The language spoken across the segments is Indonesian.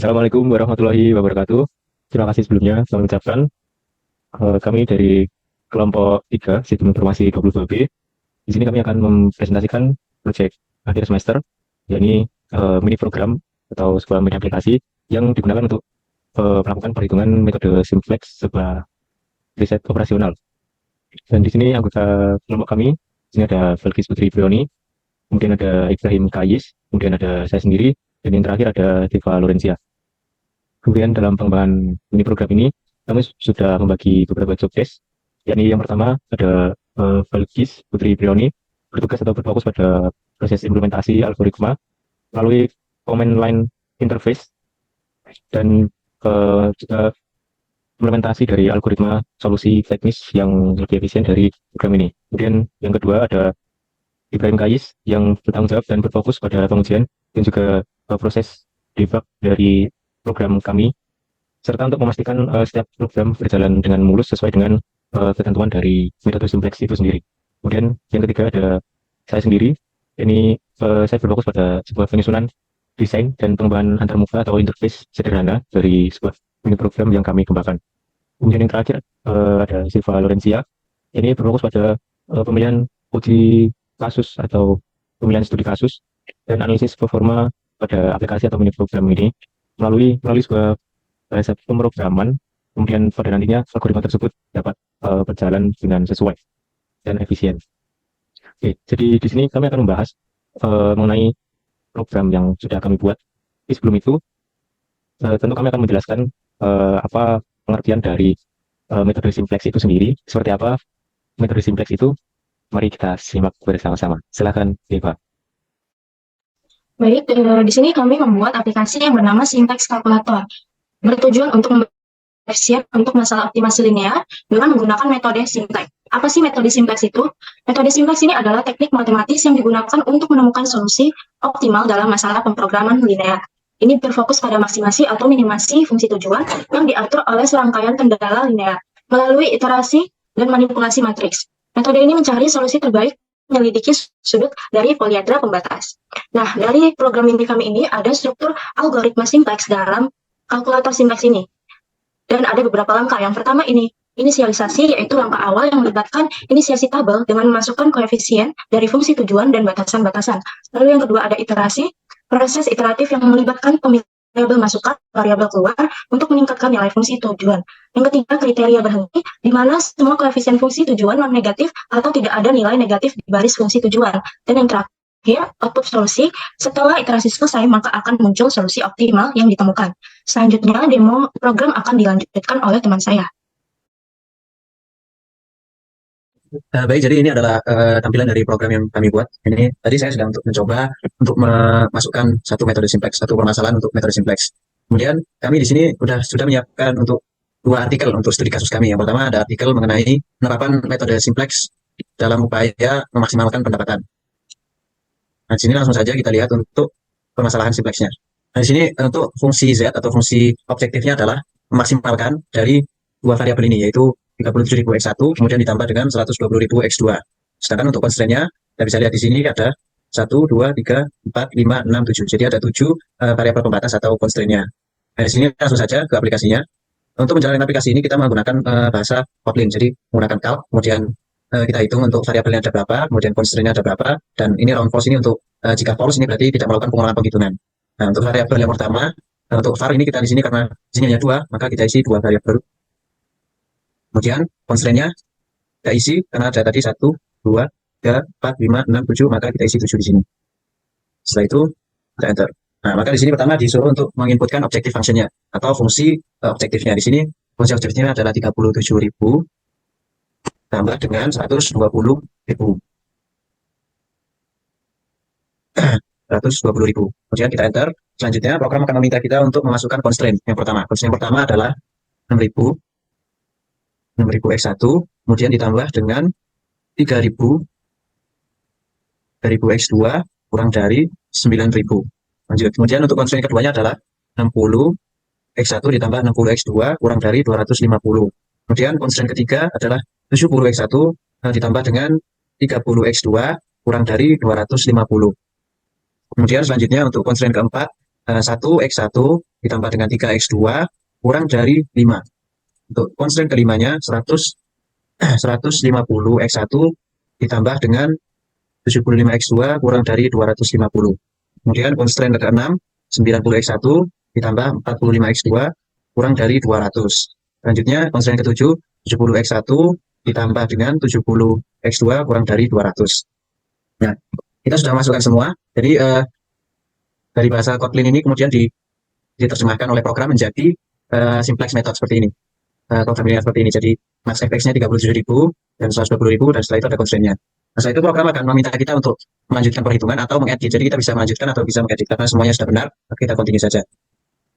Assalamualaikum warahmatullahi wabarakatuh. Terima kasih sebelumnya saya mengucapkan kami dari kelompok 3 Sistem Informasi 22B. Di sini kami akan mempresentasikan proyek akhir semester, yakni mini program atau sebuah mini aplikasi yang digunakan untuk melakukan perhitungan metode simplex sebuah riset operasional. Dan di sini anggota kelompok kami, di sini ada Belkis Putri Prioni, kemudian ada Ibrahim Kayis, kemudian ada saya sendiri, dan yang terakhir ada Deva Lorencia. Kemudian dalam pengembangan mini program ini, kami sudah membagi beberapa job desk, yakni yang pertama ada Balkis Putri Prioni, bertugas atau berfokus pada proses implementasi algoritma melalui command line interface dan juga implementasi dari algoritma solusi teknis yang lebih efisien dari program ini. Kemudian yang kedua ada Ibrahim Kayis yang bertanggung jawab dan berfokus pada pengujian dan juga proses debug dari program kami, serta untuk memastikan setiap program berjalan dengan mulus sesuai dengan ketentuan dari metode simplex itu sendiri. Kemudian yang ketiga ada saya sendiri, ini saya berfokus pada sebuah penyusunan desain dan pengembangan antarmuka atau interface sederhana dari sebuah mini program yang kami kembangkan. Kemudian yang terakhir ada Silva Lorencia, ini berfokus pada pemilihan uji kasus atau pemilihan studi kasus dan analisis performa pada aplikasi atau mini program ini melalui sebuah bahasa pemrograman, kemudian pada nantinya algoritma tersebut dapat berjalan dengan sesuai dan efisien. Oke, jadi di sini kami akan membahas mengenai program yang sudah kami buat. Tapi sebelum itu, tentu kami akan menjelaskan apa pengertian dari metode simplex itu sendiri, seperti apa metode simplex itu. Mari kita simak bersama-sama. Silakan, Eva. Baik, di sini kami membuat aplikasi yang bernama Syntax Calculator, bertujuan untuk mempersiap untuk masalah optimasi linear dengan menggunakan metode Syntax. Apa sih metode Syntax itu? Metode Syntax ini adalah teknik matematis yang digunakan untuk menemukan solusi optimal dalam masalah pemrograman linear. Ini berfokus pada maksimasi atau minimasi fungsi tujuan yang diatur oleh serangkaian kendala linear melalui iterasi dan manipulasi matriks. Metode ini mencari solusi terbaik menyelidiki sudut dari poliedra pembatas. Nah, dari program inti kami ini ada struktur algoritma simplex dalam kalkulator simplex ini. Dan ada beberapa langkah. Yang pertama ini, inisialisasi, yaitu langkah awal yang melibatkan inisiasi tabel dengan memasukkan koefisien dari fungsi tujuan dan batasan-batasan. Lalu yang kedua ada iterasi, proses iteratif yang melibatkan pemilihan variabel masukkan, variabel keluar untuk meningkatkan nilai fungsi tujuan. Yang ketiga, kriteria berhenti, di mana semua koefisien fungsi tujuan non-negatif atau tidak ada nilai negatif di baris fungsi tujuan. Dan yang terakhir, output solusi. Setelah iterasi selesai, maka akan muncul solusi optimal yang ditemukan. Selanjutnya, demo program akan dilanjutkan oleh teman saya. Baik, jadi ini adalah tampilan dari program yang kami buat. Ini tadi saya sedang mencoba untuk memasukkan satu metode simplex, satu permasalahan untuk metode simplex. Kemudian kami di sini sudah menyiapkan untuk dua artikel untuk studi kasus kami. Yang pertama ada artikel mengenai penerapan metode simplex dalam upaya memaksimalkan pendapatan. Nah, di sini langsung saja kita lihat untuk permasalahan simplexnya. Nah, di sini untuk fungsi Z atau fungsi objektifnya adalah memaksimalkan dari dua variabel ini, yaitu 37.000 X1 kemudian ditambah dengan 120.000 X2. Sedangkan untuk constraint-nya, kita bisa lihat di sini ada 1, 2, 3, 4, 5, 6, 7. Jadi ada 7 variabel pembatas atau constraint-nya. Nah, di sini langsung saja ke aplikasinya. Untuk menjalankan aplikasi ini kita menggunakan bahasa Kotlin. Jadi menggunakan calc, kemudian kita hitung untuk variabelnya ada berapa, kemudian constraint-nya ada berapa, dan ini round false ini untuk jika false ini berarti tidak melakukan pengulangan penghitungan. Nah, untuk variabel yang pertama, untuk var ini kita di sini karena di sini hanya 2, maka kita isi 2 variabel. Kemudian constraint-nya kita isi karena ada tadi 1, 2, 3, 4, 5, 6, 7, maka kita isi 7 di sini. Setelah itu kita enter. Nah, maka di sini pertama disuruh untuk menginputkan objektif fungsinya atau fungsi objektifnya. Di sini fungsi objektifnya adalah 37.000 tambah dengan 120.000. 120.000. Kemudian kita enter. Selanjutnya program akan meminta kita untuk memasukkan constraint yang pertama. Constraint yang pertama adalah 6.000 X1, kemudian ditambah dengan 3.000 X2 kurang dari 9.000. Lanjut. Kemudian untuk constraint keduanya adalah 60 X1 ditambah 60 X2 kurang dari 250. Kemudian constraint ketiga adalah 70 X1 ditambah dengan 30 X2 kurang dari 250. Kemudian selanjutnya untuk constraint keempat 1x1 ditambah dengan 3x2 kurang dari 5. Untuk constraint kelimanya 150x1 ditambah dengan 75x2 kurang dari 250. Kemudian constraint ke-6 90x1 ditambah 45x2 kurang dari 200. Selanjutnya constraint ke-7 70x1 ditambah dengan 70x2 kurang dari 200. Nah, kita sudah masukkan semua. Jadi dari bahasa Kotlin ini kemudian diterjemahkan oleh program menjadi simplex method seperti ini. Program ini seperti ini. Jadi max fx-nya 37.000 dan 120.000 dan setelah itu ada constraint-nya. Nah, setelah itu program akan meminta kita untuk melanjutkan perhitungan atau mengedit. Jadi kita bisa melanjutkan atau bisa mengedit karena semuanya sudah benar, maka kita continue saja.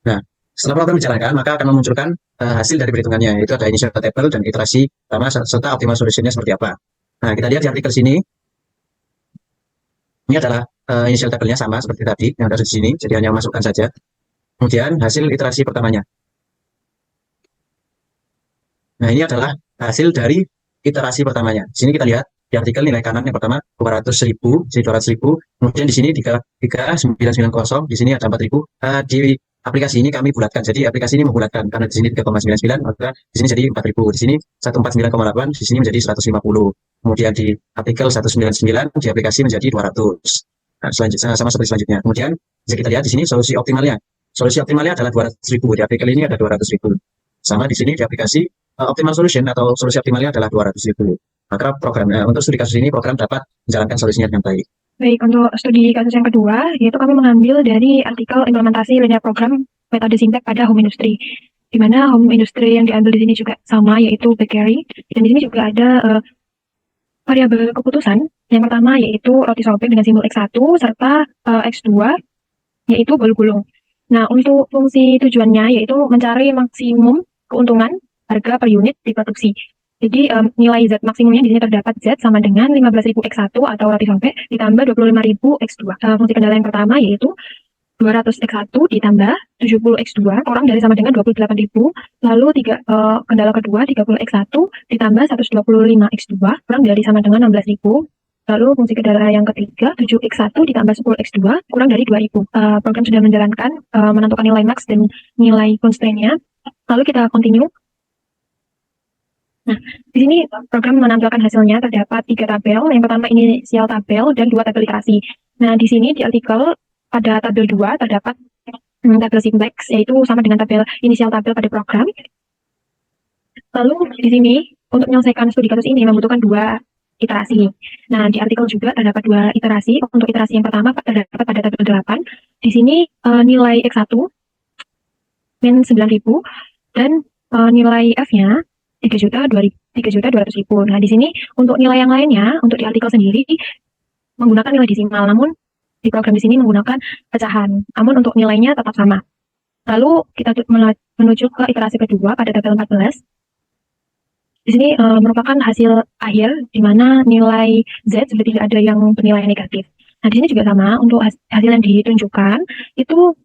Nah, setelah program dijalankan, maka akan memunculkan hasil dari perhitungannya, yaitu ada initial table dan iterasi pertama serta optimal solution-nya seperti apa. Nah, kita lihat di artikel sini. Ini adalah initial table-nya sama seperti tadi yang ada di sini, jadi hanya masukkan saja. Kemudian hasil iterasi pertamanya. Nah, ini adalah hasil dari iterasi pertamanya. Di sini kita lihat di artikel nilai kanan yang pertama 200.000, jadi 200.000. Kemudian di sini 3990, di sini ada 4.000. Di aplikasi ini kami bulatkan. Jadi aplikasi ini membulatkan karena di sini 3,99, maka di sini jadi 4.000. Di sini 149,8, di sini menjadi 150. Kemudian di artikel 199 di aplikasi menjadi 200. Nah, selanjutnya sama seperti selanjutnya. Kemudian bisa kita lihat di sini solusi optimalnya. Solusi optimalnya adalah 200.000. Di artikel ini ada 200.000. Sama di sini di aplikasi optimal solution atau solusi optimalnya adalah 200.000. Maka program untuk studi kasus ini program dapat menjalankan solusinya dengan baik. Baik, untuk studi kasus yang kedua, yaitu kami mengambil dari artikel implementasi linear program metode Syntax pada home industry, di mana home industry yang diambil di sini juga sama, yaitu bakery, dan di sini juga ada variabel keputusan. Yang pertama yaitu roti sobek dengan simbol X1 serta X2 yaitu bolu gulung. Nah, untuk fungsi tujuannya yaitu mencari maksimum keuntungan harga per unit diproduksi. Jadi nilai Z maksimumnya di sini terdapat Z sama dengan 15.000 X1 atau roti sobek ditambah 25.000 X2. Fungsi kendala yang pertama yaitu 200 X1 ditambah 70 X2 kurang dari sama dengan 28.000. Lalu kendala kedua 30 X1 ditambah 125 X2 kurang dari sama dengan 16.000. Lalu fungsi kendala yang ketiga 7 X1 ditambah 10 X2 kurang dari 2.000. Program sudah menjalankan menentukan nilai max dan nilai constraint-nya. Lalu kita continue. Nah, di sini program menampilkan hasilnya terdapat 3 tabel. Yang pertama inisial tabel dan 2 tabel iterasi. Nah, di sini di artikel pada tabel 2 terdapat tabel simplex, yaitu sama dengan tabel inisial tabel pada program. Lalu di sini untuk menyelesaikan studi kasus ini membutuhkan 2 iterasi. Nah, di artikel juga terdapat 2 iterasi. Untuk iterasi yang pertama terdapat pada tabel 8. Di sini nilai X1 min 9.000 dan nilai F-nya 3.200.000. Nah, di sini untuk nilai yang lainnya, untuk di artikel sendiri menggunakan nilai desimal, namun di program di sini menggunakan pecahan. Namun untuk nilainya tetap sama. Lalu kita menuju ke iterasi kedua pada tabel 14. Di sini merupakan hasil akhir di mana nilai Z sudah tidak ada yang bernilai negatif. Nah, di sini juga sama, untuk hasil yang ditunjukkan itu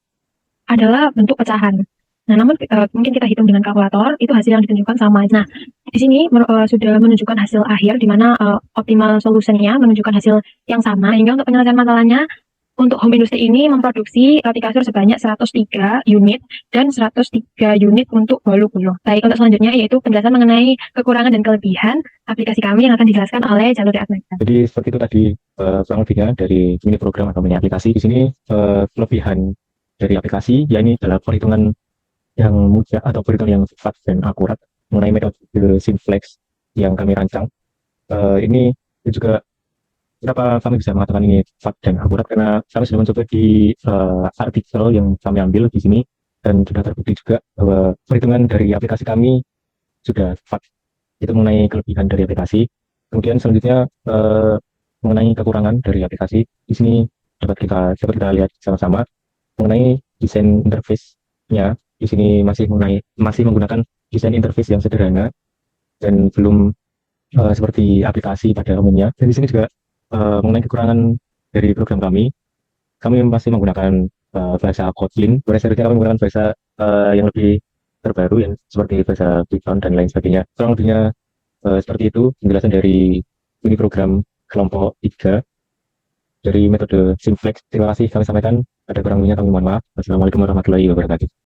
adalah bentuk pecahan. Nah, namun mungkin kita hitung dengan kalkulator, itu hasil yang ditunjukkan sama. Nah, di sini sudah menunjukkan hasil akhir, di mana optimal solution-nya menunjukkan hasil yang sama. Hingga untuk penyelesaian masalahnya, untuk home industry ini memproduksi roti kasur sebanyak 103 unit dan 103 unit untuk bolu gulung. Baik, untuk selanjutnya yaitu penjelasan mengenai kekurangan dan kelebihan aplikasi kami yang akan dijelaskan oleh Jalur Admega. Jadi seperti itu tadi kurang lebihnya dari mini program atau mini aplikasi. Di sini kelebihan dari aplikasi, ya ini adalah perhitungan yang mudah atau perhitungan yang cepat dan akurat mengenai metode simplex yang kami rancang. Ini juga kenapa kami bisa mengatakan ini cepat dan akurat, karena kami sudah mencoba di artikel yang kami ambil di sini dan sudah terbukti juga bahwa perhitungan dari aplikasi kami sudah tepat. Itu mengenai kelebihan dari aplikasi. Kemudian selanjutnya mengenai kekurangan dari aplikasi, di sini dapat kita lihat sama-sama mengenai desain interface-nya. Di sini masih menggunakan desain interface yang sederhana dan belum seperti aplikasi pada umumnya. Dan di sini juga mengenai kekurangan dari program kami masih menggunakan bahasa Kotlin. Seharusnya kami menggunakan bahasa yang lebih terbaru, yang seperti bahasa Python dan lain sebagainya. Kurang lebihnya seperti itu penjelasan dari mini program kelompok 3. dari metode simplex. Terima kasih kami sampaikan. Ada kurang lebihnya kami mohon maaf. Wassalamualaikum warahmatullahi wabarakatuh.